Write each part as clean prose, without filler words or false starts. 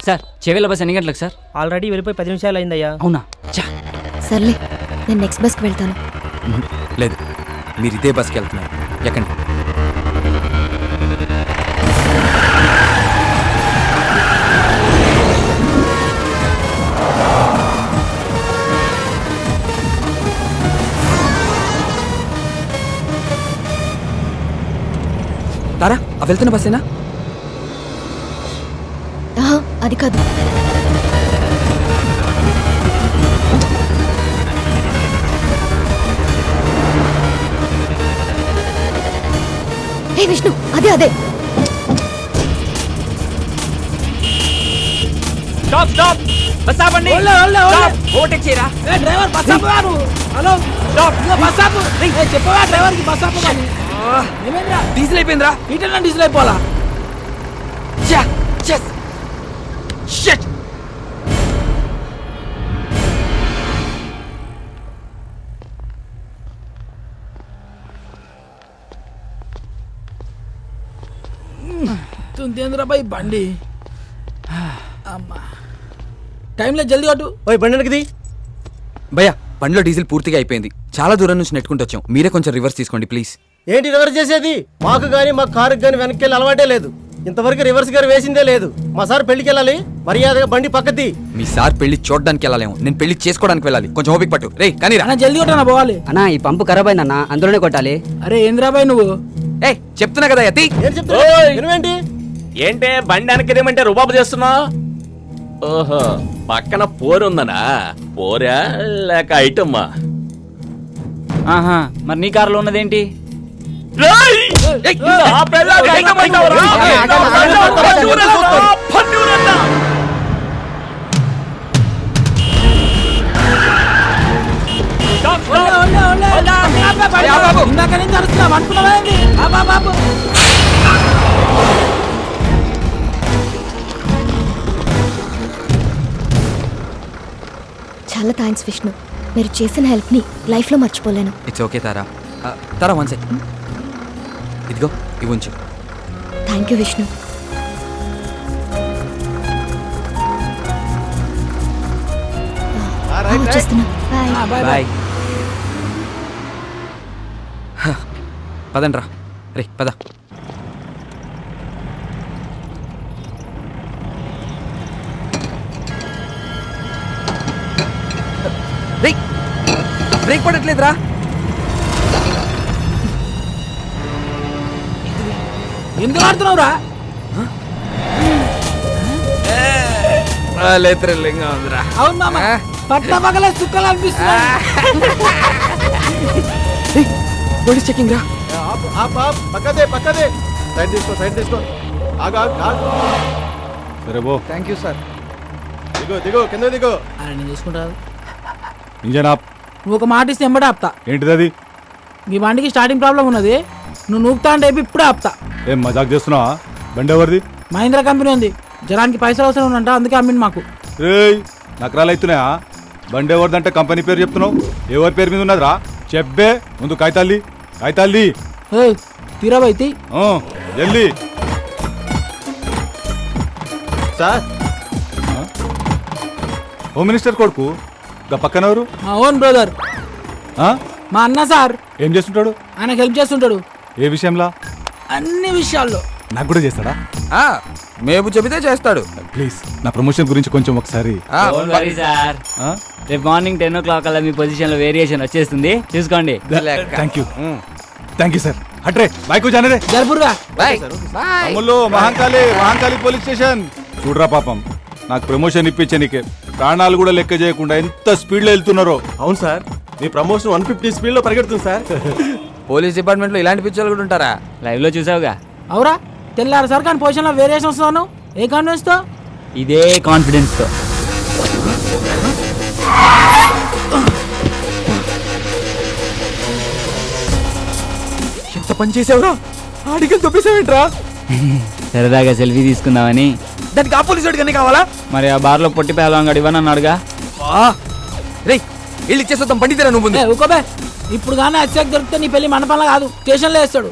Sir Chevella bus ఎన్ని గంటలకు sir? Already వెళ్ళిపోయి 10 నిమిషాలు అయిందయ్యా. అవునా? సర్లే, నేను నెక్స్ట్ బస్కి వెళ్తాను. లేదు, మీరు ఇదే బస్కి వెళ్తున్నారు. ఎక్కండి. తారా, ఆ వెళ్తున్న బస్సేనా? అది కాదు. ఏ విష్ణు, అదే అదే. స్టాప్ స్టాప్, బస్ ఆపండి. ఓవర్టేక్ చేయరా. డ్రైవర్ బస్ ఆపు. హలో స్టాప్, బస్ ఆపు. చెప్పవా డ్రైవర్కి బస్ ఆపు. ఏమైందిరా? డీజిల్ అయిపోయిందిరా. ఈటన్నా డీజిల్ అయిపోవాలా? షిట్. తుంతేంద్రా బాయ్ బండి. అమ్మా, టైంలో జల్దీ కొట్టు. ఓయ్ బండి వెనక్కి. భయ్యా, బండిలో డీజిల్ పూర్తిగా అయిపోయింది. చాలా దూరం నుంచి నెట్టుకుంటూ వచ్చాం. మీరే కొంచెం రివర్స్ తీసుకోండి ప్లీజ్. ఏంటి రివర్స్ చేసేది? మాకు గానీ మా కారుకి గానీ వెనక్కి వెళ్ళి అలవాటే లేదు. ఇంతవరకు రివర్స్ గారు వేసిందే లేదు. మా సార్ పెళ్లికి వెళ్ళాలి, మర్యాదగా బండి పక్కది. మీ సార్ పెళ్లి చూడడానికి వెళ్ళాలేమో, నేను పెళ్లి చేసుకోవడానికి వెళ్ళాలి. కొంచెం ఓపిక పట్టు. రే కానీ అన్న జల్దీ కొట్టనా పోవాలి. అన్నా ఈ పంపు ఖరాబ్ అయిందన్నా, అందులోనే కొట్టాలి. అరే ఏంద్రా బాయ్ నువ్వు? ఏ చెప్తున్నా కదా యతి. ఏం చెప్తా? వినవేంటి? ఏంటే బండి వెనకదేమంటే రుబాబు చేస్తున్నావు? ఓహో, పక్కన పోరుందనా? పోరా లేక ఐటమ్మా? ఆహా, మరి నీ కారులో ఉన్నదేంటి? ఇందాక నుంచి అరుస్తున్నావు అనుకున్నావేంటి? బాబు చాలా థ్యాంక్స్ విష్ణు, మీరు చేసిన హెల్ప్ని లైఫ్లో మర్చిపోలేను. It's okay Tara. Tara one second, ఇదిగో ఇవి ఉంచు. Thank you Vishnu. వచ్చేస్తున్నా. బాయ్. బాయ్. పదండ్రా. రే పద. బ్రేక్ పడట్లేదురా. ఎందుకు ఆడుతున్నావురా? అవును మామ, పట్ట పగల చుక్కలు అనిపిస్తుంది. పోలీస్ చెకింగ్ రా. పక్కదే. సైడ్ తీసుకో. సరే బో. Thank you sir. దిగో కింద దిగో. అరే నేను చూసుకుంటాను. ఇంజన్ ఆప్. నువ్వు ఒక మాట ఇస్తే ఎంబడే ఆపుతా. ఏంటిది అది? మీ బండికి స్టార్టింగ్ ప్రాబ్లం ఉన్నది, నువ్వు నూపుతా అంటే ఇప్పుడే ఆపుతా. ఏం మజాక్ చేస్తున్నావా? బండి ఎవరిది? మహీంద్రా కంపెనీ ఉంది, జనానికి పైసలు అవసరం ఉందంట, అందుకే అమ్మింది మాకు. రేయ్, నకరాలు అవుతున్నాయా? బండి ఎవరిదంటే కంపెనీ పేరు చెప్తున్నావు. ఎవరి పేరు మీద ఉన్నదిరా? చెప్పే ముందు కాగితాల్ది. తీరాబైతి జల్దీ. సార్, హోమ్ మినిస్టర్ కొడుకు గా పక్కన ఎవరు? మా ఓన్ బ్రదర్, మా అన్న సార్. ఏం చేస్తుంటాడు? ఆయనకు హెల్ప్ చేస్తుంటాడు. ఏ విషయంలో? అన్ని విషయాల్లో. నాకు కూడా చేస్తాడా? మేము చెబితే చేస్తాడు. ప్లీజ్ నా ప్రమోషన్ గురించి కొంచెం ఒకసారి. సార్ రేపు మార్నింగ్ 10 o'clock అలా మీ పొజిషన్ లో వేరియేషన్ వచ్చేస్తుంది, చూసుకోండి. Thank you sir. హట్రే బైక్ జానరే జరుపురుగా. అమ్ములు మహాంకాళి పోలీస్ స్టేషన్. చూడరా పాపం, నాకు ప్రమోషన్ ఇప్పించే నీకే ప్రాణాలు కూడా లెక్క చేయకుండా ఎంత స్పీడ్ లో వెళ్తున్నారో. అవును సార్, మీ ప్రమోషన్ 150 స్పీడ్ లో పరిగెడుతుంది సార్. పోలీస్ డిపార్ట్మెంట్ లో ఇలాంటి పిక్చర్లు కూడా ఉంటారా? లైవ్ లో చూసావుగా. అవురా, తెల్లారు సార్ కానీ పొజిషన్ లో వేరియేషన్ వస్తున్నాను. ఏ కాన్ఫిడెన్స్ తో? ఇదే కాన్ఫిడెన్స్ తో. ఎంత పని చేసావురా? ఆడికి తొప్పేసావేంట్రా? సరదాగా సెల్ఫీ తీసుకుందామని. దానికి ఆ పోలీసు వాడికి కావాలా? మరి ఆ బార్ లో పొట్టి పేలవాడు ఇవ్వనన్నాడుగా. రే ఇల్లు ఇచ్చేస్తాం, పండితేరా నువ్వు. ఊకోబే, ఇప్పుడు కానీ అత్యాక్ దొరికితే నీ పెళ్లి మండపంలో కాదు, స్టేషన్లో వేస్తాడు.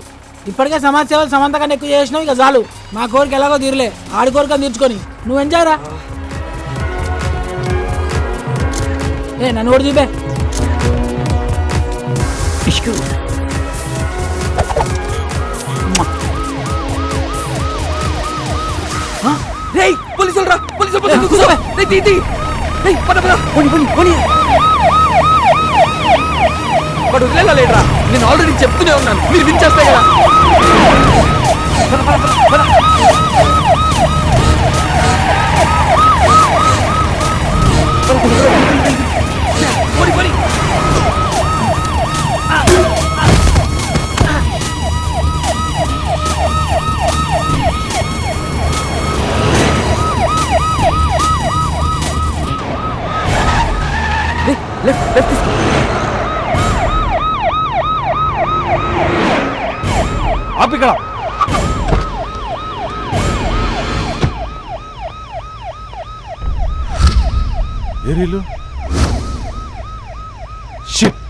ఇప్పటికే సమాజ సేవలు సమంత కన్నా ఎక్కువ చేసినావు, ఇక చాలు. మా కోరిక ఎలాగో తీరలే, ఆడి కోరిక తీర్చుకొని నువ్వు ఎంజాయ్ రా. నన్ను కూడా చూపే. పోలీసులు రా, పోలీసులు వాడు వదిలేరా, నేను ఆల్రెడీ చెప్తూనే ఉన్నాను, మీరు వినిచేస్తాయి కదా. ఆపిక్కడ ఏరీలు షిట్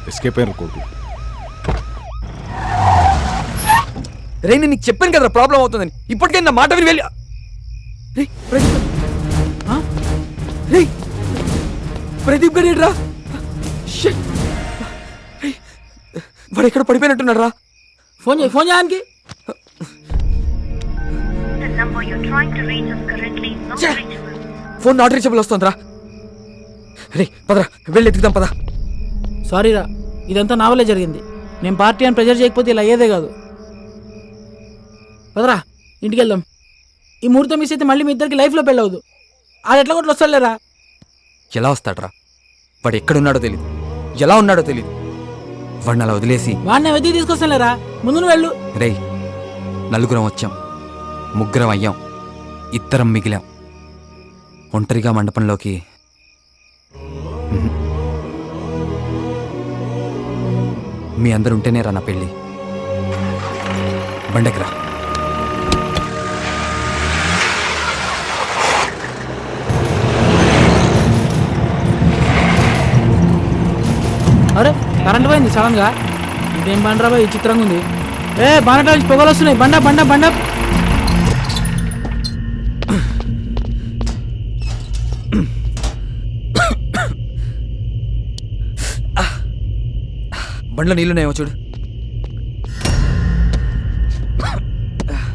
ఎస్కేప్ అయిన కోర్టు. రే నేను నీకు చెప్పాను కదా ప్రాబ్లం అవుతుందని, ఇప్పటికైనా నా మాట విని వెళ్ళి. ప్రదీప్ గారు రా, వాడు ఎక్కడ పడిపోయినట్టున్నాడు రా. ఫోన్ చేయి, ఫోన్ చేయడానికి. ఫోన్ నాట్ రీచబుల్ వస్తుందిరా. రే పదరా, వెళ్ళి ఎత్తుకుదాం పదా. సారీరా, ఇదంతా నా వల్లే జరిగింది. నేను పార్టీ అని ప్రెజర్ చేయకపోతే ఇలా అయ్యేదే కాదు. పదరా, ఇంటికి వెళ్దాం. ఈ ముహూర్తం మిస్ అయితే మళ్ళీ మీ ఇద్దరికి లైఫ్లో పెళ్ళవద్దు. ఆడు ఎట్లా కొట్లు వస్తాడులేరా. ఎలా వస్తాడ్రా, వాడు ఎక్కడున్నాడో తెలియదు, ఎలా ఉన్నాడో తెలియదు. వాడిని అలా వదిలేసి వాడిని వెతికి తీసుకొస్తానులేరా, ముందు నువ్వు వెళ్ళు. రేయ్, నలుగురం వచ్చాం, ముగ్గురం అయ్యాం, ఇద్దరం మిగిలాం. ఒంటరిగా మండపంలోకి మీ అందరు ఉంటేనే రా నా పెళ్ళి. బండకిరా. అరే కరెంట్ పోయింది సడన్ గా. ఇదేం బండరా బాయ్, చిత్రంగా ఉంది. బండ నుంచి పొగలు వస్తున్నాయి. బండ బండ బండ. బండ్లో నీళ్ళున్నాయేమో చూడు.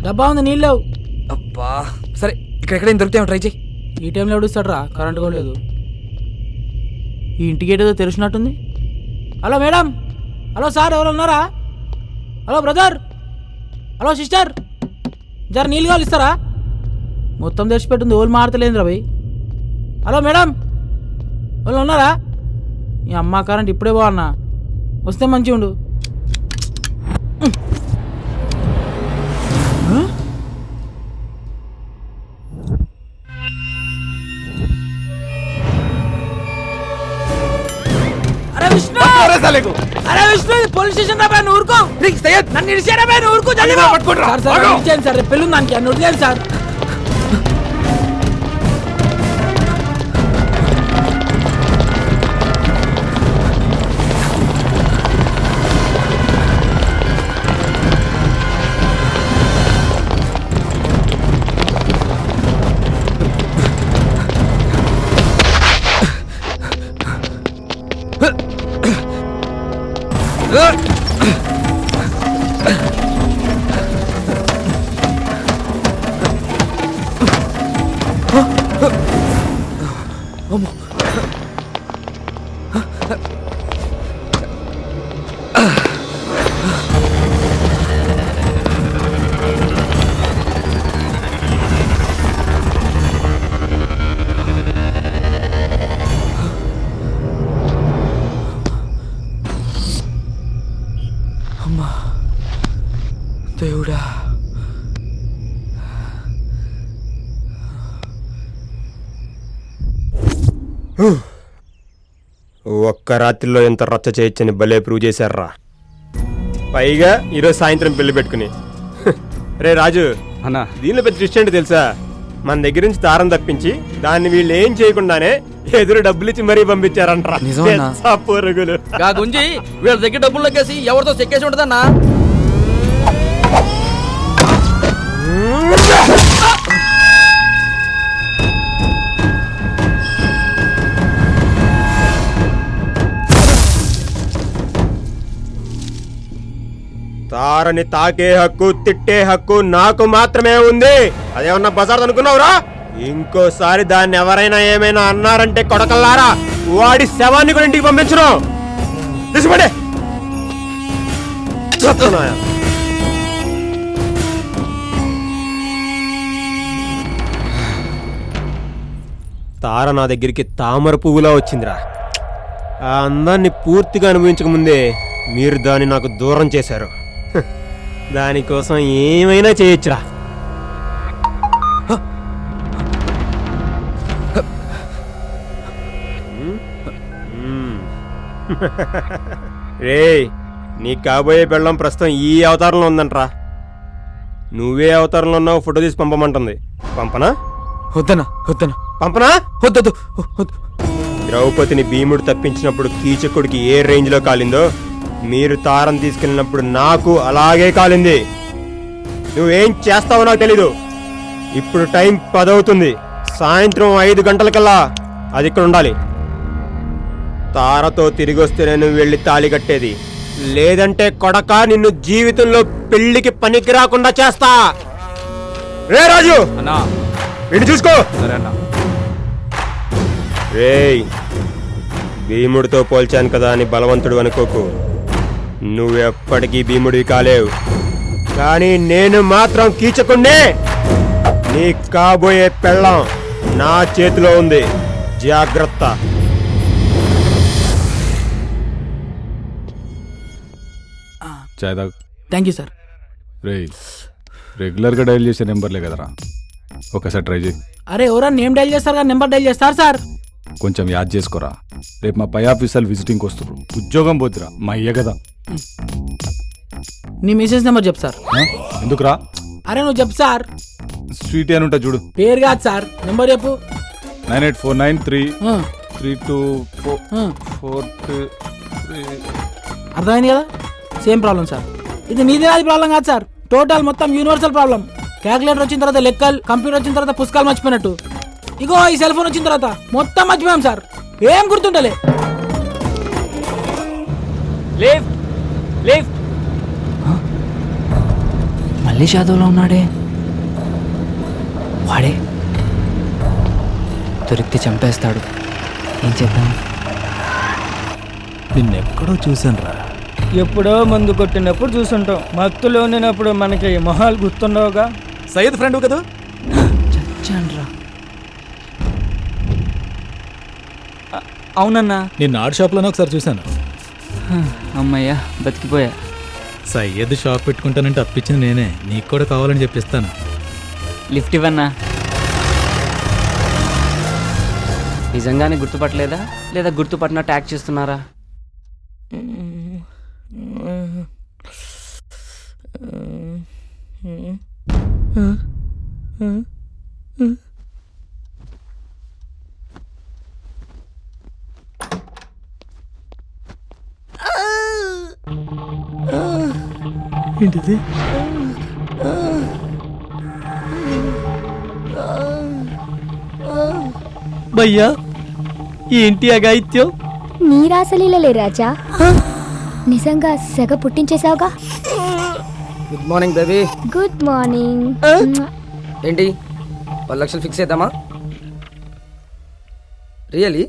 డబ్బా ఉంది, నీళ్ళు లేవు. అబ్బా సరే, ఇక్కడెక్కడైనా దొరికితేమో ట్రై చేయి. ఈ టైంలో ఎవడుస్తాడు రా, కరెంట్ కూడా లేదు. ఈ ఇంటికి ఏదో తెలిసినట్టుంది. హలో మేడం, హలో సార్, ఎవరు ఉన్నారా? హలో బ్రదర్, హలో సిస్టర్, జర నీళ్ళు కావాలి, ఇస్తారా? మొత్తం తెచ్చిపెట్టింది, ఓళ్ళు మాడతలేదు రా భయ్. హలో మేడం, వాళ్ళు ఉన్నారా? ఈ అమ్మ కరెంట్ ఇప్పుడే పోవన్నా, వస్తే మంచిగా ఉండు. అరే విష్ణు, అరే విష్ణు, పోలీస్ స్టేషన్ రా, నువ్వు ఊరుకో. నన్ను ఇడిచారా, నువ్వు ఊరుకో. సార్ సార్ ఇచ్చేయండి సార్, రేపు పెళ్ళి దానికి నన్ను వదిలేయండి సార్. అమ్మా దేవుడా. ఒక్క రాత్రిలో ఎంత రచ్చ చేయొచ్చని భలే ప్రూవ్ చేశారా. పైగా ఈరోజు సాయంత్రం పెళ్లి పెట్టుకుని. రే రాజు అన్నా, దీనిలో పెద్ద ట్విస్ట్ ఏంటి తెలుసా? మన దగ్గర నుంచి దారం తప్పించి దాన్ని వీళ్ళు ఏం చేయకుండానే ఎదురు డబ్బులు ఇచ్చి మరీ పంపించారంటారా. నిజమన్నా? పొరుగులు గుంజి వీళ్ళ దగ్గర డబ్బులు లెక్కేసి ఎవరితో చెక్కేసి ఉంటుందన్నా. తారని తాకే హక్కు తిట్టే హక్కు నాకు మాత్రమే ఉంది. అదేమన్నా బజార్ అనుకున్నావురా? ఇంకోసారి దాన్ని ఎవరైనా ఏమైనా అన్నారంటే కొడకల్లారా వాడి శవాన్ని కూడా ఇంటికి పంపించను. తీసుకోండి. తార నా దగ్గరికి తామర పువ్వులా వచ్చిందిరా. ఆ అందాన్ని పూర్తిగా అనుభవించక ముందే మీరు దాన్ని నాకు దూరం చేశారు. హ, దానికోసం ఏమైనా చేయొచ్చురా. రేయ్, నీ కాబోయే పెళ్ళం ప్రస్తుతం ఈ అవతారంలో ఉందంట్రా. నువ్వే అవతారంలో ఉన్నావు, ఫోటో తీసి పంపమంటుంది. పంపనా? వద్దనా వద్దనా పంపనా? వద్దొద్దు. ద్రౌపదిని భీముడు తప్పించినప్పుడు కీచకుడికి ఏ రేంజ్లో కాలిందో మీరు తారం తీసుకెళ్ళినప్పుడు నాకు అలాగే కాలింది. నువ్వేం చేస్తావో నాకు తెలీదు. ఇప్పుడు టైం 10 అవుతుంది. సాయంత్రం 5 గంటలకల్లా అది ఇక్కడ ఉండాలి. తారతో తిరిగి వస్తేనే నువ్వు వెళ్ళి తాళి కట్టేది. లేదంటే కొడక నిన్ను జీవితంలో పెళ్లికి పనికి రాకుండా చేస్తా. రే రాజు, అన్నా వీడిని చూసుకో. సరే అన్నా. రేయ్, భీముడితో పోల్చాను కదా అని బలవంతుడు అనుకోకు. నువ్వెప్పటికీ భీముడివి కాలేవు. కానీ నేను మాత్రం కీచకుండే. నీ కాబోయే పెళ్ళం నా చేతిలో ఉంది. జాగ్రత్త. చాయ్ తాగు. Thank you sir. రేయ్, రెగ్యులర్గా డైల్ చేసే నెంబర్లే కదరా, ఒకసారి ట్రై చేయి. అరే ఎవరన్నా నేమ్ డైల్ చేస్తారు కానీ నెంబర్ డైల్ చేస్తారు సార్. కొంచెం యాద్ చేసుకోరా. రేపు మా పై ఆఫీసర్లు విజిటింగ్కి వస్తారు. ఉద్యోగం పోతురా, మా అయ్యే కదా. నీ మిసెస్ నెంబర్ చెప్పు సార్. ఆ? ఎందుకురా? అరే నువ్వు చెప్పు సార్. స్వీట్ అని ఉంటా చూడు. పేరు కాదు సార్, నెంబర్ చెప్పు. 98493324. అర్థమైంది కదా? Same problem sir. ఇది నీది నాది ప్రాబ్లం కాదు సార్, టోటల్ మొత్తం యూనివర్సల్ ప్రాబ్లం. క్యాలిక్యులేటర్ వచ్చిన తర్వాత లెక్కలు, కంప్యూటర్ వచ్చిన తర్వాత పుస్తకాలు మర్చిపోయినట్టు. ఇగో ఈ సెల్ ఫోన్ వచ్చిన తర్వాత మొత్తం మర్చిపోయాం సార్. ఏం గుర్తుంటలే. Lift lift. మళ్ళీ షాదోలో ఉన్నాడే. వాడే దొరికితే చంపేస్తాడు. ఏం చేద్దాం? నిన్నెక్కడో చూశాను రా. ఎప్పుడో మందు కొట్టినప్పుడు చూసుంటాం, మత్తులో ఉండినప్పుడు మనకి మొహాలు గుర్తుండవుగా. సయ్యద్ ఫ్రెండ్ కదా? చచ్చాన్రా. అవునన్నా. నిన్న ఆర్ట్ షాప్లోనే ఒకసారి చూశాను. అమ్మయ్యా, బతికిపోయా. సయ్యద్ షాప్ పెట్టుకుంటానంటే అప్పించింది నేనే. నీకు కూడా కావాలని చెప్పిస్తాను. లిఫ్ట్ ఇవ్వన్నా. నిజంగానే గుర్తుపట్టలేదా, లేదా గుర్తుపట్టినట్టు యాక్ట్ చేస్తున్నారా? ఏంటిది? భయ్యా, ఏంటి అగాయిత్యం? నీ రాసలీలలే రాజా. నిజంగా సెగ పుట్టించేశావుగా. Good morning baby. Good morning. ఏంటి 10 లక్షలు ఫిక్స్ చేద్దామా? రియలీ?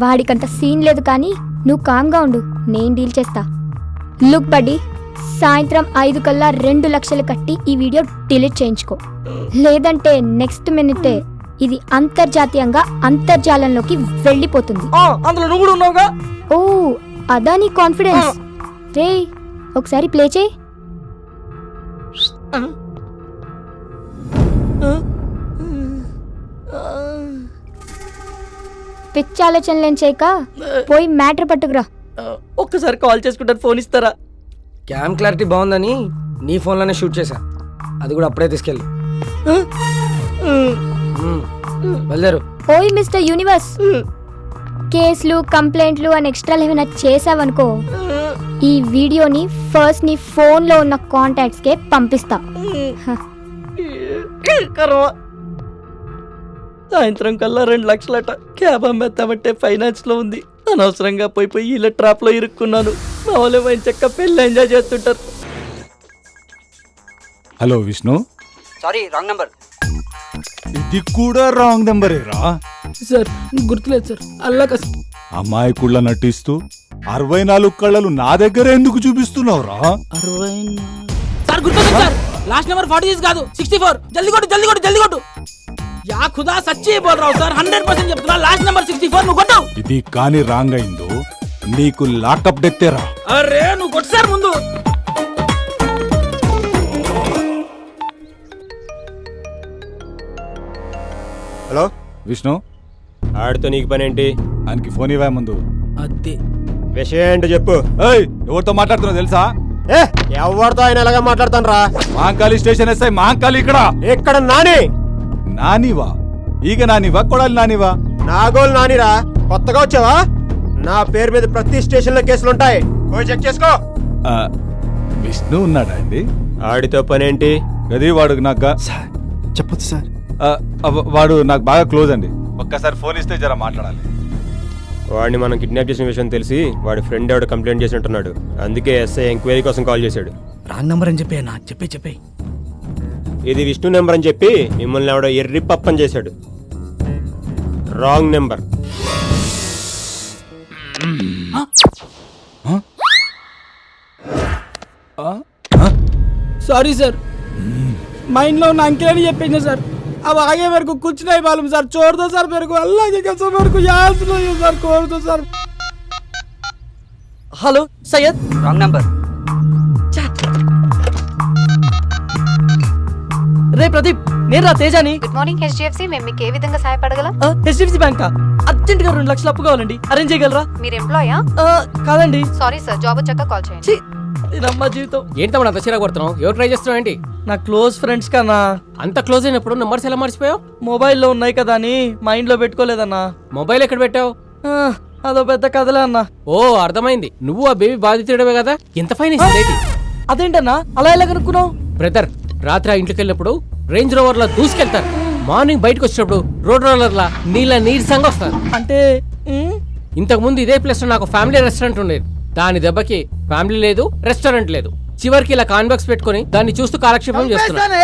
వాడికంత సీన్ లేదు కానీ నువ్వు కామ్గా ఉండు, నేను డీల్ చేస్తా. లుక్ బడ్డీ, సాయంత్రం 5 కల్లా 2 లక్షలు కట్టి ఈ వీడియో డిలీట్ చేయించుకో. లేదంటే నెక్స్ట్ మినిటే ఇది అంతర్జాతీయంగా అంతర్జాలంలోకి వెళ్ళిపోతుంది. అందులో నువ్వు కూడా ఉన్నావుగా. ఓ, అదా నీ కాన్ఫిడెన్స్. రే, ఒకసారి ప్లే చేయి. పిచ్చి ఆలోచనలేం చేయక పోయి మ్యాటర్ పట్టుకురా. ఒక్కసారి కాల్ చేసుకుంటారు, ఫోన్ ఇస్తారా? క్యామ్ క్లారిటీ బాగుందని నీ ఫోన్లోనే షూట్ చేశా. అది కూడా అప్పుడే తీసుకెళ్ళి బయలుదేరు. ఓయ్ మిస్టర్ యూనివర్స్, కేసులు కంప్లైంట్లు అని ఎక్స్ట్రాలు ఏమైనా చేసావనుకో ఈ వీడియోని ఫస్ట్ నీ ఫోన్లో ఉన్న కాంటాక్ట్స్కే పంపిస్తా. కర్మ. సాయంత్రం కల్లా 2 లక్షలట. క్యాబ్ అమ్మేస్తామంటే ఫైనాన్స్ లో ఉంది. అనవసరంగా పోయి ఇలా ట్రాప్ లో ఇరుక్కున్నాను. మా వాళ్ళు మంచి చక్క పెళ్ళి ఎంజాయ్ చేస్తుంటారు. Hello Vishnu, sorry wrong number. ఇది కూడా రాంగ్ నెంబరేరా? సార్ గుర్తులేదు సార్. అల్లా అమాయకుళ్ళ నటిస్తూ 64 కళ్ళలు నా దగ్గర ఎందుకు చూపిస్తున్నావురా? 60 సార్ గుర్తుంది సార్. లాస్ట్ నెంబర్ 46 కాదు 64. జల్దీ కొట్టు జల్దీ కొట్టు జల్దీ కొట్టు. యా ఖుదా సచ్చి బోల్ రావు సార్. 100% చెప్తున్నా. లాస్ట్ నెంబర్ 64 నువ్వు కొట్టు. ఇది కాని రాంగ్ అయిందో నీకు లాకప్ డెత్తేరా. అరే నువ్వు కొట్టు సార్ ముందు. హలో విష్ణు, ఆడితో నీకు పని ఏంటి? ఆయనకి ఫోన్ ఇవ్వా ముందు. అదే విషయం ఏంటో చెప్పు. ఏయ్, ఎవరితో మాట్లాడుతున్నావు తెలుసా? ఎవరితో ఆయన ఎలాగా మాట్లాడతాను రా? మహంకాళి స్టేషన్ ఎస్ఐ మహంకాళి ఇక్కడ. ఇక్కడ నాని. నానివా? ఈగ నానివా కొడాలి నానివా? నాగోలు నానిరా. కొత్తగా వచ్చావా? నా పేరు మీద ప్రతి స్టేషన్ లో కేసులుంటాయి. పోయి చెక్ చేసుకో. ఆ, విష్ణు ఉన్నాడా అండి? ఆడితో పని ఏంటి? గది వాడు నాకు చెప్పొచ్చు సార్. వాడు నాకు బాగా క్లోజ్ అండి. ఒక్కసారి ఫోన్ ఇస్తే జర మాట్లాడాలి. వాడిని మనం కిడ్నాప్ చేసిన విషయం తెలిసి వాడి ఫ్రెండ్ ఎవడు కంప్లైంట్ చేసినట్టున్నాడు. అందుకే ఎస్ఐ ఎంక్వైరీ కోసం కాల్ చేశాడు. రాంగ్ నెంబర్ అని చెప్పి నా చెప్పే ఇది విష్ణు నెంబర్ అని చెప్పి మిమ్మల్ని ఎవడో ఎర్రి పప్పని చేశాడు. Wrong number. Sorry sir. Mind లో ఉన్న అంకెల్ అని చెప్పేసిన సార్. अब आगे मेरे को कुछ नहीं मालूम सर. छोड़ दो सर मेरे को. अल्लाह की कसम मेरे को याद नहीं है सर. छोड़ दो sir. Hello Syed. Wrong number. రే ప్రదీప్, నేను రా తేజాని. Good morning HDFC. మేము మీకు ఏ విధంగా సహాయపడగలం? హెచ్డిఎఫ్సి బ్యాంక్ అర్జెంట్ గా 2 లక్షలు అప్పు కావాలండి. అరేంజ్ చేయగలరా? మీరు ఎంప్లాయా? కాదండి. సారీ సార్, జాబ్ వచ్చాక కాల్ చేయండి. ఇదమ్మా జీవితం. ఏంటి తమ్ముడు అంత చీర కొడుతున్నావు? ఎవరు ట్రై చేస్తున్నావు ఏంటి? నా క్లోజ్ ఫ్రెండ్స్ కన్నా. అంత క్లోజ్ అయినప్పుడు నెంబర్స్ ఎలా మర్చిపోయావు? మొబైల్లో ఉన్నాయి కదా అని మైండ్ లో పెట్టుకోలేదన్నా. మొబైల్ ఎక్కడ పెట్టావు? అదో పెద్ద కథలే అన్నా. ఓ అర్థమైంది. నువ్వు ఆ బేబీ బాధితుడవే కదా. ఎంత ఫైన్ ఇస్తుంది? అదేంటన్నా అలా ఎలా కనుక్కున్నావు? బ్రదర్, రాత్రి ఇంటికి వెళ్ళినప్పుడు రేంజ్ రోవర్ లా దూసుకెళ్తారు. మార్నింగ్ బయటకు వచ్చినప్పుడు రోడ్ రోలర్ లా నీరసంగా వస్తారు. అంటే ఇంతకు ముందు ఇదే ప్లేస్ లో నాకు ఫ్యామిలీ రెస్టారెంట్ ఉండేది. దాని దెబ్బకి ఫ్యామిలీ లేదు, రెస్టారెంట్ లేదు. చివరికి ఇలా కాన్బాక్స్ పెట్టుకుని దాన్ని చూస్తూ కాలక్షేపం చేస్తున్నాను.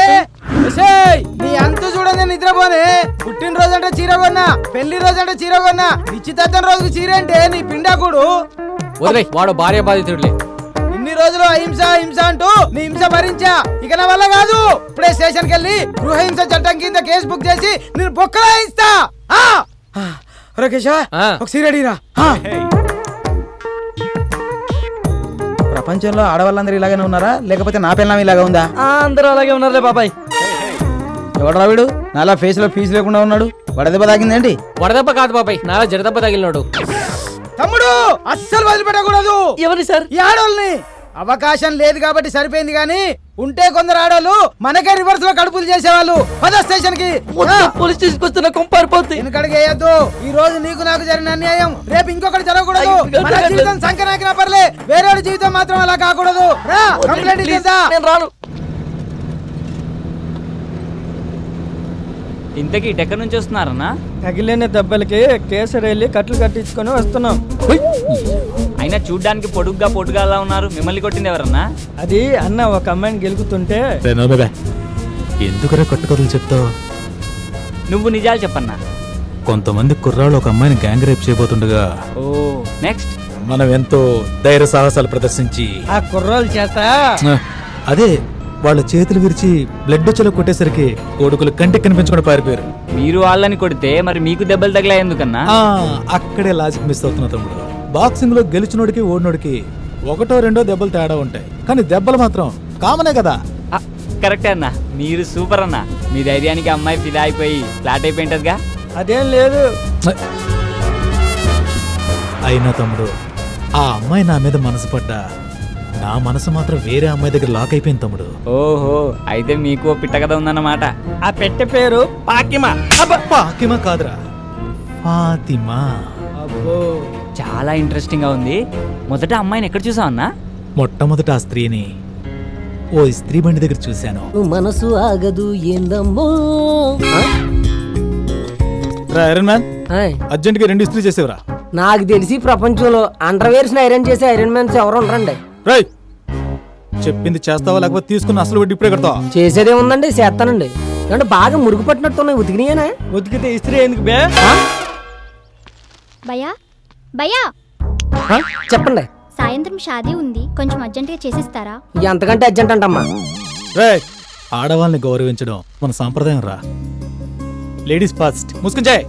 నీ అంత చూడండి నిద్రపోనే. పుట్టినరోజు అంటే చీర కొన్నా, పెళ్లి రోజు అంటే చీర కొన్నా, నిశ్చితార్థం రోజుకి చీర అంటే నీ పిండాకుడు. వదిలే, వాడు భార్య బాధితుడులే. ఇన్ని రోజులు అహింస హింస అంటూ నీ హింస భరించా. ఇక నా వల్ల కాదు. ఇప్పుడే స్టేషన్కి వెళ్ళి గృహహింస చట్టం కింద కేసు బుక్ చేసి నేను బొక్కలా ఇస్తా. కేశవ ఒక సీర అడిగిరా. ప్రపంచంలో ఆడవాళ్ళందరూ ఇలాగనే ఉన్నారా, లేకపోతే నా పిల్లం ఇలాగా ఉందా? అందరూ అలాగే ఉన్నారులే బాబాయ్. ఎవడరా వీడు నాలా ఫేస్ లో ఫీజు లేకుండా ఉన్నాడు? వడదెబ్బ తాగిందేంటి? వడదెబ్బ కాదు బాబాయ్, నాలా జడదెబ్బ తగిలినాడు. తమ్ముడు అస్సలు వదిలిపెట్టకూడదు. ఎవరి సార్? ఈ ఆడోళ్ళని. అవకాశం లేదు కాబట్టి సరిపోయింది, గానీ ఉంటే కొందరు ఆడోళ్ళు మనకే రివర్స్ లో కడుపులు చేసేవాళ్ళు. పద స్టేషన్ కి. పోలీస్ స్టేషన్ వస్తున్న కొంపారిపోద్ది. వెనకడిగేయద్దు. ఈ రోజు నీకు నాకు జరిగిన అన్యాయం రేపు ఇంకొకటి జరగకూడదు. మన జీవితం సంకనాకినా పర్లే, వేరే జీవితం మాత్రం అలా కాకూడదు. రా కంప్లైంట్ ఇచ్చేద్దా. నేను రాను. ఇంతకీ ఇటు ఎక్కడి నుంచి వస్తున్నారన్నా? తగిలిన దెబ్బలకి కేసరి వెళ్ళి కట్లు కట్టించుకొని వస్తున్నాం. అయినా చూడ్డానికి పొడుగ్గా అలా ఉన్నారు. మిమ్మల్ని కొట్టింది ఎవరన్నా? అది అన్న ఒక అమ్మాయిని గెలుకుతుంటే. ఎందుకురా కట్టుకథలు చెప్తావు? నువ్వు నిజాలు చెప్పన్నా. కొంతమంది కుర్రాళ్ళు ఒక అమ్మాయిని గ్యాంగ్ రేప్ చేయబోతుండగా ఓ నెక్స్ట్ మనం ఎంతో ధైర్య సాహసాలు ప్రదర్శించి ఆ కుర్రాళ్ళ చేత అదే వాళ్ళ చేతులు విరిచి బ్లడ్ వచ్చేలా కొట్టేసరికి కొడుకులు కంటికి కనిపించకుండా పారిపోయారు. మీరు వాళ్ళని కొడితే మరి మీకు దెబ్బలు తగిలా ఎందుకన్నా? అక్కడే లాజిక్ మిస్ అవుతున్నా తమ్ముడు. బాక్సింగ్ లో గెలిచినోడికి ఓడినోడికి 1-2 దెబ్బలు తేడా ఉంటాయి, కానీ దెబ్బలు మాత్రం కామనే కదా. కరెక్టే అన్నా, మీరు సూపర్ అన్నా. మీ ధైర్యానికి అమ్మాయి ఫిదా అయిపోయి ఫ్లాట్ అయిపోయింటదిగా. అదేం లేదు. అయినా తమ్ముడు, ఆ అమ్మాయి నా మీద మనసు పడ్డా నా మనసు మాత్రం వేరే అమ్మాయి దగ్గర లాక్ అయిపోయింది తమ్ముడు. ఓహో, అయితే మీకు పిట్ట కథ ఉందన్నమాట. ఆ పెట్టె పేరు పాకిమా. పాకిమా కాదురా, ఫాతిమా. అబ్బో చాలా ఇంట్రెస్టింగ్ గా ఉంది. మొదట అమ్మాయిని ఎక్కడ చూసావు అన్నా? మొట్టమొదట ఆ స్త్రీని ఓ ఇస్త్రీ బండి దగ్గర చూశాను. మనసు ఆగదు ఏందమ్మో. ఐరన్ మ్యాన్, అర్జెంట్ గా 2 ఇస్త్రీ చేసేవరా. నాకు తెలిసి ప్రపంచంలో అండర్వేర్స్ ఐరన్ చేసే ఐరన్ మ్యాన్స్ ఎవరు ఉండరండి. రై, చెప్పింది చేస్తావా లేకపోతే తీసుకున్న అసలు వడ్డీ ఇప్పుడే కడతావా? చేసేదే ఉందండి, చేస్తానండి. అంటే బాగా మురుగు పట్టినట్టున్నాయి, ఉతికినాయేనా? ఉతికితే ఇస్త్రీ ఎందుకు బే? భయ్యా భయ్యా, చెప్పండి. సాయంత్రం షాదీ ఉంది, కొంచెం అర్జెంటుగా చేసిస్తారా? ఎంతకంటే అర్జెంట్ అంటమ్మా. రే, ఆడవాళ్ళని గౌరవించడం మన సాంప్రదాయం రా. Ladies first. ముసుకుంచాయ్.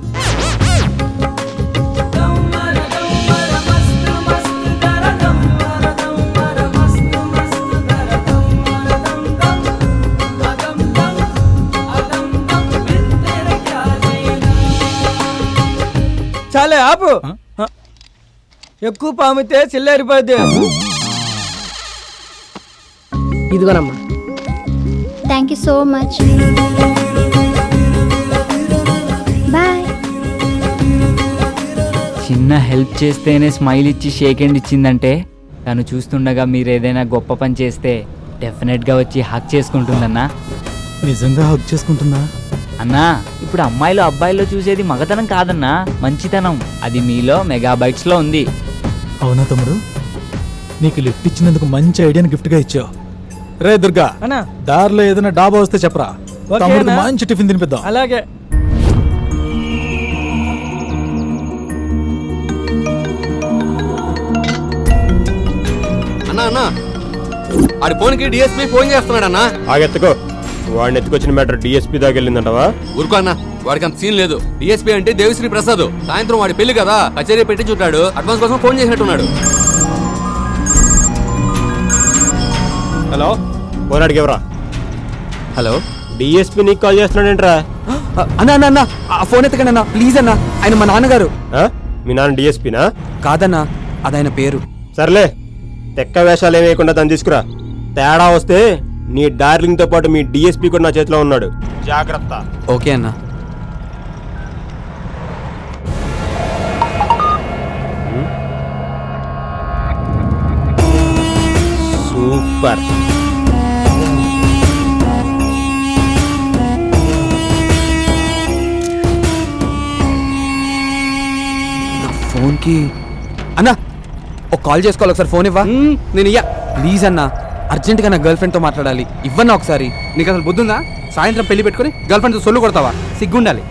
చాలే ఆపు. ఎక్కువ పామితే చిల్లారిపోద్ది. ఇదిగోనమ్మా. Thank you so much. Bye. చిన్న హెల్ప్ చేస్తేనే స్మైల్ ఇచ్చి షేక్ హ్యాండ్ ఇచ్చిందంటే తను చూస్తుండగా మీరు ఏదైనా గొప్ప పని చేస్తే డెఫినెట్గా వచ్చి హక్ చేసుకుంటుందన్నా. నిజంగా హక్ చేసుకుంటుందా? అన్నా, ఇప్పుడు అమ్మాయిలు అబ్బాయిల్లో చూసేది మగతనం కాదన్నా, మంచితనం. అది మీలో మెగాబైట్స్లో ఉంది. అవునా తమ్ముడు? నీకు లిఫ్ట్ ఇచ్చినందుకు మంచి ఐడియాని గిఫ్ట్ గా ఇచ్చావు. రే దుర్గా, దారిలో ఏదైనా డాబా వస్తే చెప్పరా, తమ్ముడికి మంచి టిఫిన్ తినిపిద్దాం. అలాగే. అన్నా అన్నా, ఆడి ఫోన్కి డిఎస్పీ ఫోన్ చేస్తున్నాడు అన్నా. ఆగెత్తుకో. వాడిని ఎత్తుకొచ్చిన మ్యాటర్ డిఎస్పీ దాకా వెళ్ళిందంటవా? ఊరుకో అన్న, వాడికి అంత సీన్ లేదు. డిఎస్పీ అంటే దేవిశ్రీ ప్రసాద్. సాయంత్రం వాడి పెళ్లి కదా, కచేరీ పెట్టి చుట్టాడు. అడ్వాన్స్ కోసం ఫోన్ చేసినట్టున్నాడు. హలో, పోరాడికి ఎవరా? హలో, డిఎస్పీ నీకు కాల్ చేస్తున్నాడేంట్రా? అన్నా అన్న అన్న, ఆ ఫోన్ ఎత్తకండి అన్న ప్లీజ్ అన్న. ఆయన మా నాన్నగారు. మీ నాన్న డిఎస్పీనా? కాదన్నా, అది ఆయన పేరు. సర్లే, తెక్క వేషాలు ఏమేయకుండా దాన్ని తీసుకురా. తేడా వస్తే నీ డార్లింగ్ తో పాటు మీ డిఎస్పీ కూడా నా చేతిలో ఉన్నాడు, జాగ్రత్త. ఓకే అన్న. సూపర్. ఫోన్కి అన్నా ఒక కాల్ చేసుకోవాలి, ఒకసారి ఫోన్ ఇవ్వా. నేను ఇయ్యా ప్లీజ్ అన్నా, అర్జెంట్గా నా గర్ల్ ఫ్రెండ్తో మాట్లాడాలి. ఇవ్వన్నా ఒకసారి. నీకు అసలు బుద్ధుందా? సాయంత్రం పెళ్లి పెట్టుకుని గర్ల్ ఫ్రెండ్తో సొల్లు కొడతావా? సిగ్గుండాలి.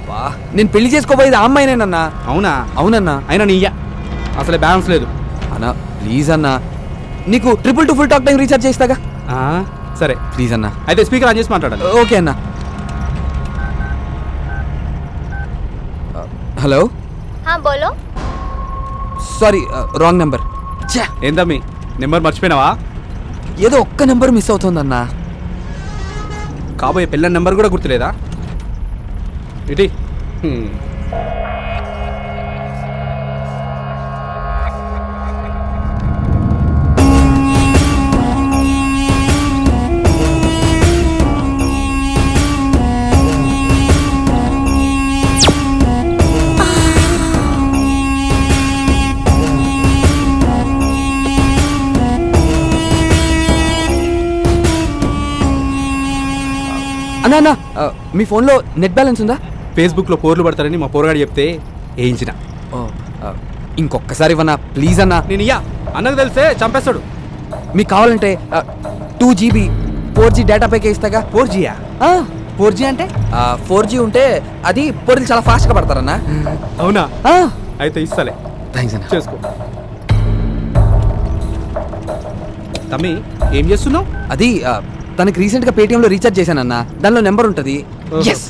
నేను పెళ్లి చేసుకోబోయేది ఆ అమ్మాయినేనన్నా. అవునా? అవునన్నా. అయినా నీ ఇయ్య అసలే బ్యాలెన్స్ లేదు అన్నా, ప్లీజ్ అన్నా. నీకు 222 ఫుల్ టాక్ టైం రీఛార్జ్ చేస్తాగా. సరే ప్లీజ్ అన్నా. అయితే స్పీకర్ ఆన్ చేసి మాట్లాడాలి. ఓకే అన్నా. హలో. బోలో. Sorry, wrong number. ఏందమ్మి, నెంబర్ మర్చిపోయినావా? ఏదో ఒక్క నెంబర్ మిస్ అవుతుందన్నా. కాబోయే పిల్ల నెంబర్ కూడా గుర్తులేదా? ఇటీ. అన్నా అన్నా, మీ ఫోన్లో నెట్ బ్యాలెన్స్ ఉందా? ఫేస్బుక్లో పోర్లు పడతారని మా పోరగాడు చెప్తే వేయించిన. ఇంకొకసారి ఇవ్వనా ప్లీజ్ అన్నా. నేను ఇయ్యా, అన్నకు తెలిస్తే చంపేస్తాడు. మీకు కావాలంటే 2GB 4G డేటా ప్యాకే ఇస్తాగా. 4Gయా? 4G అంటే 4G ఉంటే అది పొరులు చాలా ఫాస్ట్గా పడతారన్నా. అవునా? అయితే ఇస్తాలే. థ్యాంక్స్ అన్న. చేసుకో. తమ్మి ఏం చేస్తున్నావు? అది తనకి రీసెంట్గా పేటిఎంలో రీఛార్జ్ చేశానన్నా, దానిలో నెంబర్ ఉంటుంది. Yes,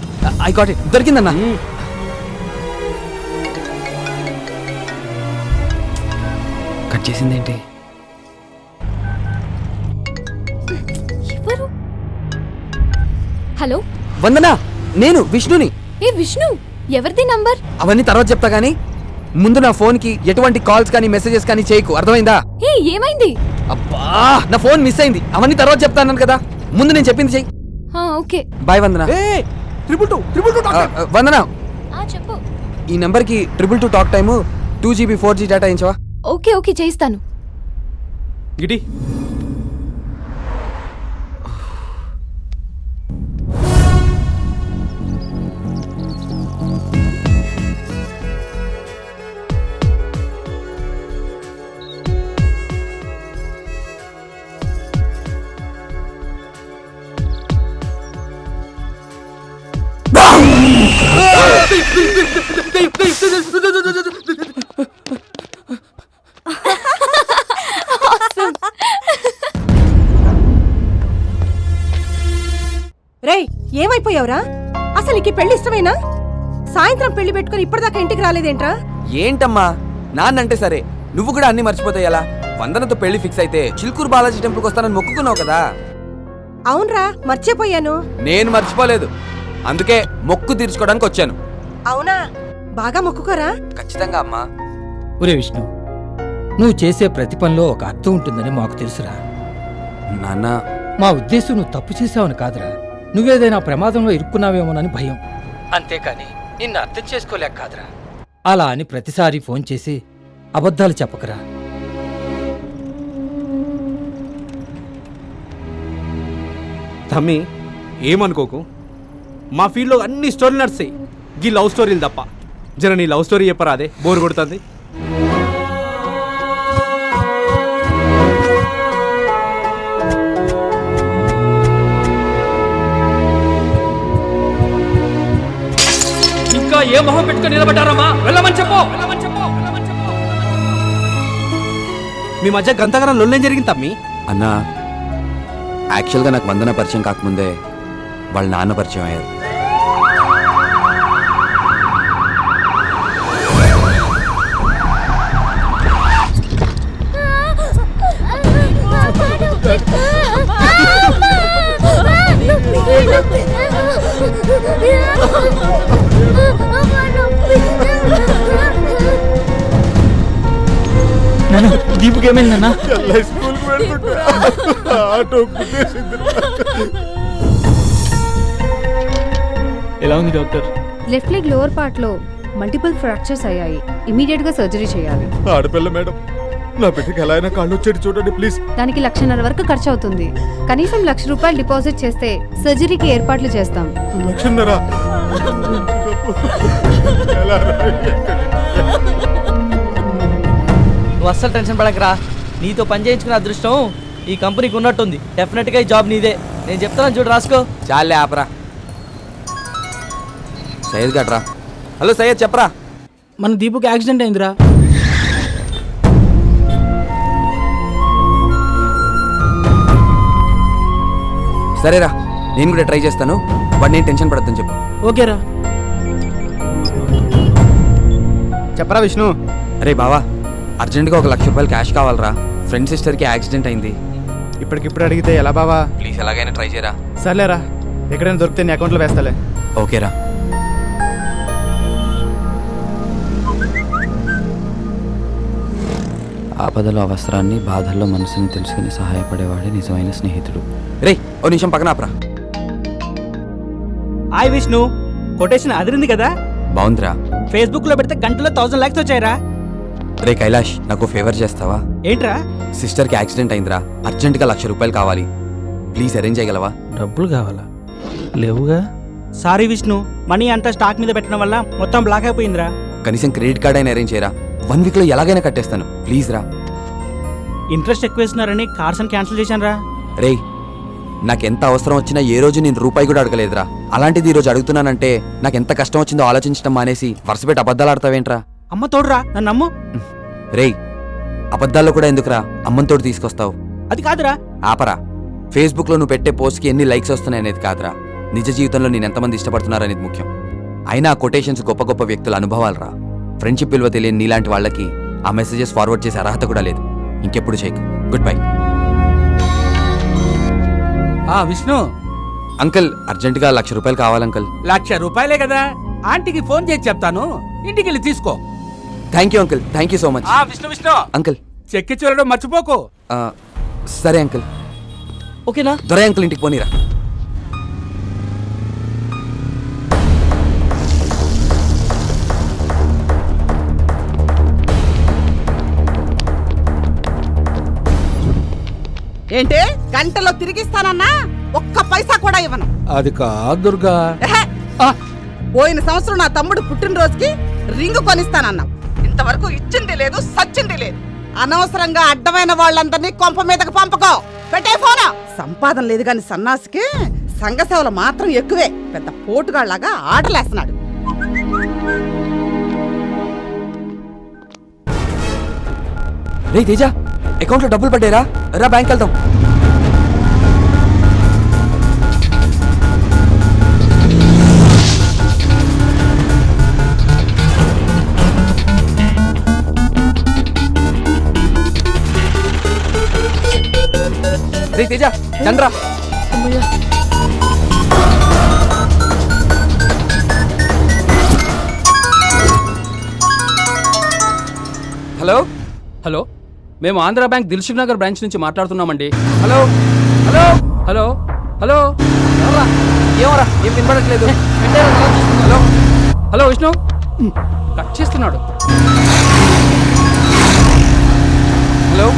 I got it. దొరికిందన్నా. కట్ చేసిందేంటి? ఎవరు? హలో వందనా, నేను విష్ణుని. ఏ విష్ణు, ఎవరిది నంబర్? అవన్నీ తర్వాత చెప్తా గానీ ముందు నా ఫోన్ కి ఎటువంటి కాల్స్ కానీ మెసేజెస్ కానీ చేయకు, అర్థమైందా? ఏ ఏమైంది? అబ్బా, నా ఫోన్ మిస్ అయింది. అవన్నీ తర్వాత చెప్తాను కదా, ముందు నేను చెప్పింది చెయ్యి. ఓకే బాయ్ వందనా. 222 వందనా, చెప్పు. ఈ నెంబర్ కి 222 talk time, 2 GB 4G data వేయించవా? ఓకే ఓకే చేయిస్తాను. గిటి రేయ్ ఏమైపోయావురా? అసలు నీకు పెళ్లి ఇష్టమేనా? సాయంత్రం పెళ్లి పెట్టుకుని ఇప్పటిదాకా ఇంటికి రాలేదేంట్రా? ఏంటమ్మా నాన్నంటే సరే, నువ్వు కూడా అన్ని మర్చిపోతాయి ఎలా? వందనతో పెళ్లి ఫిక్స్ అయితే చిలుకూరు బాలాజీ టెంపుల్కి వస్తానని మొక్కుకున్నావు కదా. అవునరా, మర్చిపోయాను. నేను మర్చిపోలేదు, అందుకే మొక్కు తీర్చుకోవడానికి వచ్చాను. అవునా, బాగా మొక్కుకోరా. ఖచ్చితంగా అమ్మా. ఒరే విష్ణు, నువ్వు చేసే ప్రతి పనిలో ఒక అర్థం ఉంటుందని మాకు తెలుసురా. నాన్న, మా ఉద్దేశం నువ్వు తప్పు చేసావని కాదురా, నువ్వేదైనా ప్రమాదంలో ఇరుక్కున్నావేమోనని భయం. అంతేకాని నిన్ను అర్థం చేసుకోలేక కాదురా. అలా అని ప్రతిసారి ఫోన్ చేసి అబద్ధాలు చెప్పకరా. తమ్మి ఏమనుకోకు, మా ఫీల్డ్లో అన్ని స్టోరీలు నడుస్తాయి, గీ లవ్ స్టోరీలు తప్ప. జర నీ లవ్ స్టోరీ చెప్పరా, అదే బోర్ కొడుతుంది. ఇంకా ఏ మొహం పెట్టుకుని నిలబడ్డారమ్మా? వెళ్ళమని చెప్పు. మీ మధ్య గంతగనం లొల్లేం జరిగింది తమ్మి? అన్నా, యాక్చువల్గా నాకు వందన పరిచయం కాకముందే వాళ్ళ నాన్న పరిచయం అయ్యారు. దీపుకి ఏమైందన్నా? ఎలా ఉంది doctor? Left leg lower part లో మల్టిపుల్ ఫ్రాక్చర్స్ అయ్యాయి. ఇమీడియట్ గా సర్జరీ చేయాలి. ఆడపిల్ల మేడం, నా బిడ్డకి ఎలా అయినా కాళ్ళు వచ్చేది చూడండి ప్లీజ్. దానికి 1,50,000 వరకు ఖర్చు అవుతుంది. కనీసం ₹1,00,000 డిపాజిట్ చేస్తే సర్జరీకి ఏర్పాట్లు చేస్తాం. 1,00,000? నువ్వు అస్సలు టెన్షన్ పడకరా. నీతో పని చేయించుకునే అదృష్టం ఈ కంపెనీకి ఉన్నట్టుంది. డెఫినెట్ గా ఈ జాబ్ నీదే. నేను చెప్తాను చూడు, రాసుకో. చాలే ఆపరా. సయ్యద్ గట్రా. హలో సయ్యద్, చెప్పరా. మన దీపుకి యాక్సిడెంట్ అయిందిరా. సరేరా, నేను కూడా ట్రై చేస్తాను, బట్ నేను టెన్షన్ పడద్దని చెప్పు. ఓకేరా. చెప్పరా విష్ణు. అరే బావా, అర్జెంట్గా ఒక ₹1,00,000 క్యాష్ కావాలరా. ఫ్రెండ్ సిస్టర్కి యాక్సిడెంట్ అయింది. ఇప్పటికిప్పుడు అడిగితే ఎలా బావా? ప్లీజ్ ఎలాగైనా ట్రై చేయరా. సర్లేరా, ఎక్కడైనా దొరికితే నీ అకౌంట్లో వేస్తాలే. ఓకేరా. ఆపదలో అవసరాన్ని, బాధల్లో మనసుని తెలుసుకుని సహాయపడేవాడే నిజమైన స్నేహితుడు. రే, ఓ నిమిషం పక్కన ఆపరా. హాయ్ విష్ణు, కొటేషన్ అదిరింది కదా? బాగుందిరా. ఫేస్బుక్ లో పెడితే గంటలో 1,000 లైక్స్ వచ్చాయిరా. రే కైలాష్, నాకు ఫేవర్ చేస్తావా? ఏంట్రా? సిస్టర్కి యాక్సిడెంట్ అయిందిరా, అర్జెంటుగా ₹1,00,000 కావాలి. ప్లీజ్ అరేంజ్ చేయగలవా? డబ్బులు కావాలా? లేవుగా. సారీ విష్ణు, మనీ అంతా స్టాక్ మీద పెట్టడం వల్ల మొత్తం బ్లాక్ అయిపోయిందిరా. కనీసం క్రెడిట్ కార్డ్ అయినా అరేంజ్ చేయరా. 1 వీక్లో ఎలాగైనా కట్టేస్తాను, ప్లీజ్ రా. ఇంట్రెస్ట్ ఎక్కువ ఇస్తున్నారని కార్స్ అని క్యాన్సిల్ చేశాను రా. రే, నాకెంత అవసరం వచ్చినా ఏ రోజు నేను రూపాయి కూడా అడగలేదురా. అలాంటిది ఈ రోజు అడుగుతున్నానంటే నాకు ఎంత కష్టం వచ్చిందో ఆలోచించడం మానేసి వరుసపెట్టి అబద్ధాలు ఆడతావేంట్రా? అమ్మ తోడురా, నన్ను నమ్ము. రేయ్, అబద్ధాల్లో కూడా ఎందుకురా అమ్మంతోడు తీసుకొస్తావు? అది కాదురా. ఆపరా. ఫేస్బుక్లో నువ్వు పెట్టే పోస్ట్కి ఎన్ని లైక్స్ వస్తున్నాయి అనేది కాదురా, నిజ జీవితంలో నేను ఎంతమంది ఇష్టపడుతున్నారనేది ముఖ్యం. అయినా ఆ కొటేషన్స్ గొప్ప గొప్ప వ్యక్తుల అనుభవాలరా. ఫ్రెండ్షిప్ విలువ తెలియని నీలాంటి వాళ్ళకి ఆ మెసేజెస్ ఫార్వర్డ్ చేసే అర్హత కూడా లేదు. ఇంకెప్పుడు చేయకు. Good bye. విష్ణు అంకుల్, అర్జెంటుగా ₹1,00,000 కావాలి అంకుల్. ₹1,00,000 కదా, ఆంటీకి ఫోన్ చేసి చెప్తాను, ఇంటికి వెళ్ళి తీసుకో. Thank you uncle, thank you so much. Vishnu uncle, చెక్కి చూడడం మర్చిపోకు. సరే అంకుల్. ఓకేనా? దొరై అంకుల్ ఇంటికి పోనీరా. ఏంటి గంటలో తిరిగిస్తానన్నా ఒక్క పైసా కూడా ఇవ్వను. అది కాదు దుర్గా. ఎహె. పోయిన సంవత్సరం నా తమ్ముడు పుట్టినరోజుకి రింగు కొనిస్తానన్నావు. ఇంతవరకు ఇచ్చింది లేదు, సచ్చింది లేదు. అనవసరంగా అడ్డమైన వాళ్ళందరినీ కొంప మీదకి పంపకో. పెట్టే ఫోన్. సంపాదన లేదు గాని సన్నాసికి సంఘ సేవలు మాత్రం ఎక్కువే. పెద్ద పోటుగాళ్లాగా ఆటలేస్తున్నాడు. రే తేజ, అకౌంట్లో డబ్బులు పడ్డారా? రా బ్యాంక్ వెళ్దాం. రే తేజ, చంద్రా. హలో హలో, మేము ఆంధ్ర బ్యాంక్ దిల్సుఖ్ నగర్ బ్రాంచ్ నుంచి మాట్లాడుతున్నామండి. హలో హలో హలో హలో ఏమరా, ఏం వినపడట్లేదు. హలో హలో విష్ణు, కట్ చేస్తున్నాడు. హలో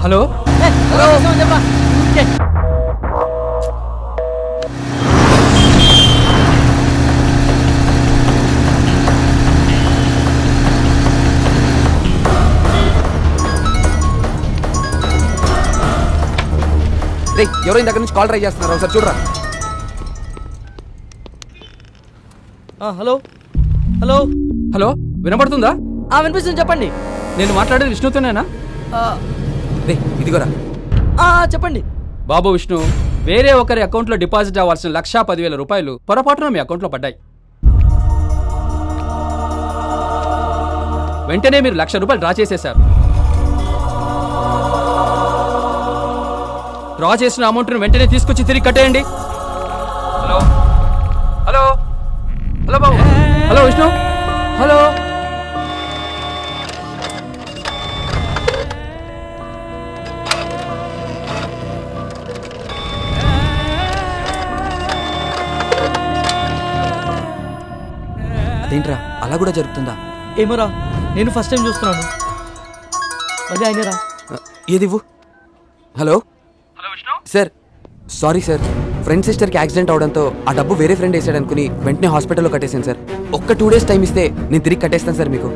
హలో హలో రే, ఎవరో ఇంత నుంచి కాల్ ట్రై చేస్తున్నారు, ఒకసారి చూడరా. హలో హలో హలో, వినపడుతుందా? వినిపిస్తుంది, చెప్పండి. నేను మాట్లాడేది విష్ణుతోనేనా? రే ఇదిగోరా. చెప్పండి. బాబు విష్ణు, వేరే ఒకరి అకౌంట్లో డిపాజిట్ అవ్వాల్సిన 1,10,000 రూపాయలు పొరపాటున మీ అకౌంట్లో పడ్డాయి. వెంటనే మీరు 1,00,000 రూపాయలు డ్రా చేసేశారు. డ్రా చేసిన అమౌంట్ను వెంటనే తీసుకొచ్చి తిరిగి కట్టేయండి. హలో హలో హలో బాబు. హలో విష్ణు. హలో అదేంట్రా, అలా కూడా జరుగుతుందా? ఏమోరా, నేను ఫస్ట్ టైం చూస్తున్నాను. మళ్ళీ అయినరా? ఏదివ్వు. Hello sir, sorry sir, friend సిస్టర్కి యాక్సిడెంట్ అవడంతో ఆ డబ్బు వేరే ఫ్రెండ్ వేసాడు అనుకుని వెంటనే హాస్పిటల్లో కట్టేశాను సార్. ఒక్క 2 days టైం ఇస్తే నేను తిరిగి కట్టేస్తాను సార్ మీకు.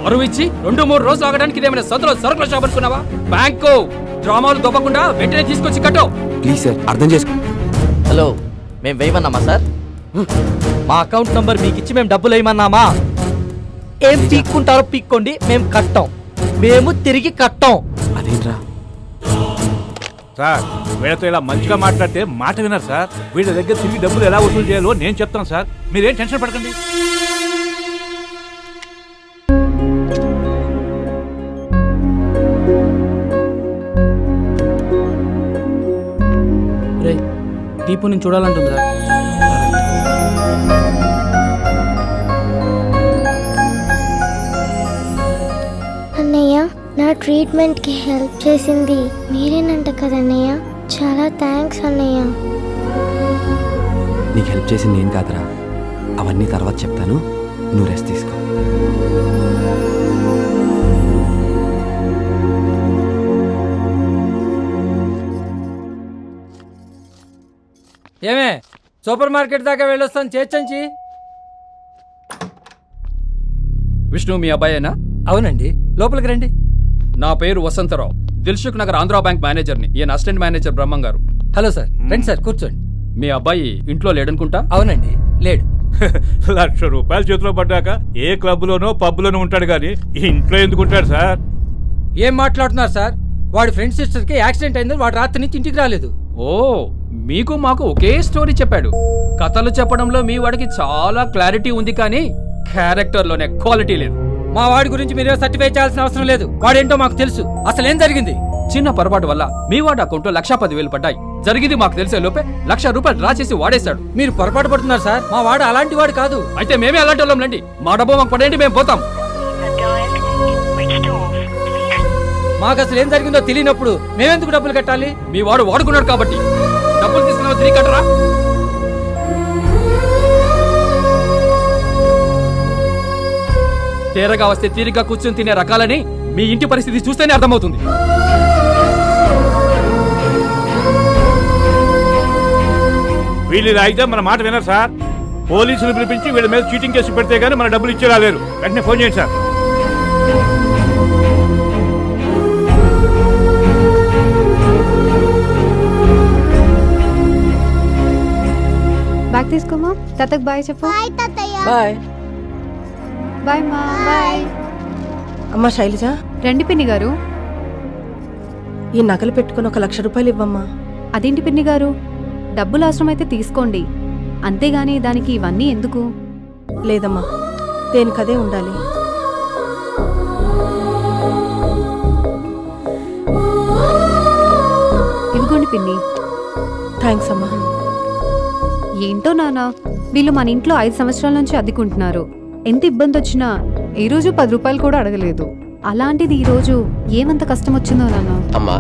అరువు ఇచ్చి 2-3 రోజులు ఆగడానికి ఇదేమైనా సరుకుల షాప్ అనుకున్నావా? బ్యాంకు డ్రామాలు దొబ్బకుండా వెంటనే తీసుకొచ్చి కట్టు. ప్లీజ్ సార్, అర్థం చేసుకో. హలో, మేము వేయమన్నామా సార్? మా అకౌంట్ నంబర్ మీకు ఇచ్చి మేము డబ్బులు వేయమన్నామా? ఏం పీక్కుంటారో పీక్కోండి, మేము కట్టాం. మేము తిరిగి కట్టాం. అదేంట్రా సార్, వీళ్ళతో ఇలా మంచిగా మాట్లాడితే మాట విన్నారు సార్. వీళ్ళ దగ్గర తిరిగి డబ్బులు ఎలా వసూలు చేయాలో నేను చెప్తాను సార్, మీరేం టెన్షన్ పడకండి. రే, దీపు నేను చూడాలంటుందిరా. అన్నయ్య, నా ట్రీట్మెంట్కి హెల్ప్ చేసింది మీరేనంట కదన్నయ్య. చాలా థ్యాంక్స్ అన్నయ్య. నీకు హెల్ప్ చేసింది నేను కాదురా, అవన్నీ తర్వాత చెప్తాను, నువ్వు రెస్ట్ తీసుకో. ఏమే, సూపర్ మార్కెట్ దాకా వెళ్ళొస్తాను చేర్చంచి. విష్ణు మీ అబ్బాయేనా? అవునండి, లోపలికి రండి. నా పేరు వసంతరావు, దిల్సుఖ్ నగర్ ఆంధ్రా బ్యాంక్ మేనేజర్ని. ఈయన అసిస్టెంట్ మేనేజర్ బ్రహ్మం గారు. హలో సార్, రండి సార్, కూర్చోండి. మీ అబ్బాయి ఇంట్లో లేడనుకుంటా? అవునండి, లేడు. 1,00,000 రూపాయలు చేతిలో పడ్డాక ఏ క్లబ్లోనో పబ్లోనో ఉంటాడు కానీ ఇంట్లో ఎందుకు ఉంటాడు సార్? ఏం మాట్లాడుతున్నారు సార్? వాడి ఫ్రెండ్ సిస్టర్కి యాక్సిడెంట్ అయిందని వాడు రాత్రి నుంచి ఇంటికి రాలేదు. ఓ, మీకు మాకు ఒకే స్టోరీ చెప్పాడు. కథలు చెప్పడంలో మీ వాడికి చాలా క్లారిటీ ఉంది కానీ క్యారెక్టర్లోనే క్వాలిటీ లేదు. మా వాడి గురించి మీరే సర్టిఫై చేయాల్సిన అవసరం లేదు. వాడేంటో మాకు తెలుసు. అసలు ఏం జరిగింది? చిన్న పొరపాటు వల్ల మీ వాడి అకౌంట్లో 1,10,000 పడ్డాయి. జరిగింది మాకు తెలిసే లోపే 1,00,000 రూపాయలు డ్రా చేసి వాడేశాడు. మీరు పొరపాటు పడుతున్నారు సార్. మా వాడు అలాంటి వాడు కాదు. అయితే మేమే అలాంటి వాళ్ళం రండి. మా డబ్బు మాకు పడేయండి, మేము పోతాం. మాకు అసలు ఏం జరిగిందో తెలియనప్పుడు మేమెందుకు డబ్బులు కట్టాలి? మీ వాడు వాడుకున్నాడు కాబట్టి డబ్బులు తీసుకున్నావు, తిరిగి కట్టరా. తేరగా వస్తే తీరిగ్గా కూర్చొని తినే రకాలని మీ ఇంటి పరిస్థితి చూస్తేనే అర్థమవుతుంది. వీళ్ళు ఇలా అయితే మన మాట వినరు సార్. పోలీసులు పిలిపించి వీళ్ళ మీద చీటింగ్ కేసు పెడితే గానీ మన డబ్బులు ఇచ్చేలా లేరు. వెంటనే ఫోన్ చేయండి సార్. బ్యాగ్ తీసుకోమా. తాతకు బాయ్ చెప్పు. బాయ్ బాయ్ మా. బాయ్. అమ్మా శైలజ, రండి పిన్ని గారు. ఈ నగలు పెట్టుకుని 1 లక్ష రూపాయలు ఇవ్వమ్మా. అదేంటి పిన్ని గారు, డబ్బులు అవసరమైతే తీసుకోండి, అంతేగాని దానికి ఇవన్నీ ఎందుకు? లేదమ్మా, దేనికదే ఉండాలి. ఇదిగోండి పిన్ని. థ్యాంక్స్ అమ్మా. ఏంటో నానా, వీళ్ళు మన ఇంట్లో 5 సంవత్సరాల నుంచి అద్దెకుంటున్నారు. ఎంత ఇబ్బంది వచ్చినా ఈ రోజు 10 రూపాయలు కూడా అడగలేదు. అలాంటిది ఈ రోజు ఏమంత కష్టం వచ్చిందో నాన్న. అమ్మా,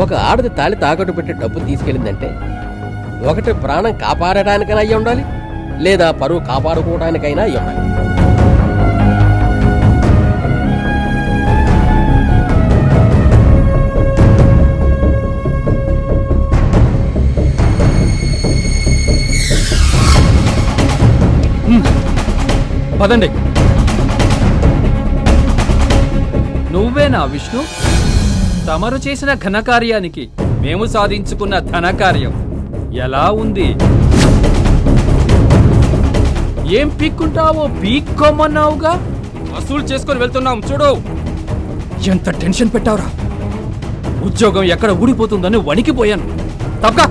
ఒక ఆడది తాళి తాకట్టు పెట్టి డబ్బు తీసుకెళ్ళిందంటే ఒకటి ప్రాణం కాపాడటానికైనా అయ్యి ఉండాలి, లేదా పరువు కాపాడుకోవడానికైనా అయ్యి ఉండాలి. పదండి. నువ్వేనా విష్ణు? తమరు చేసిన ఘనకార్యానికి మేము సాధించుకున్న ధనకార్యం ఎలా ఉంది? ఏం పీక్కుంటావో పీక్కోమన్నావుగా, వసూలు చేసుకొని వెళ్తున్నాం చూడు. ఎంత టెన్షన్ పెట్టావురా, ఉద్యోగం ఎక్కడ ఊడిపోతుందని వణికిపోయాను. తప్పక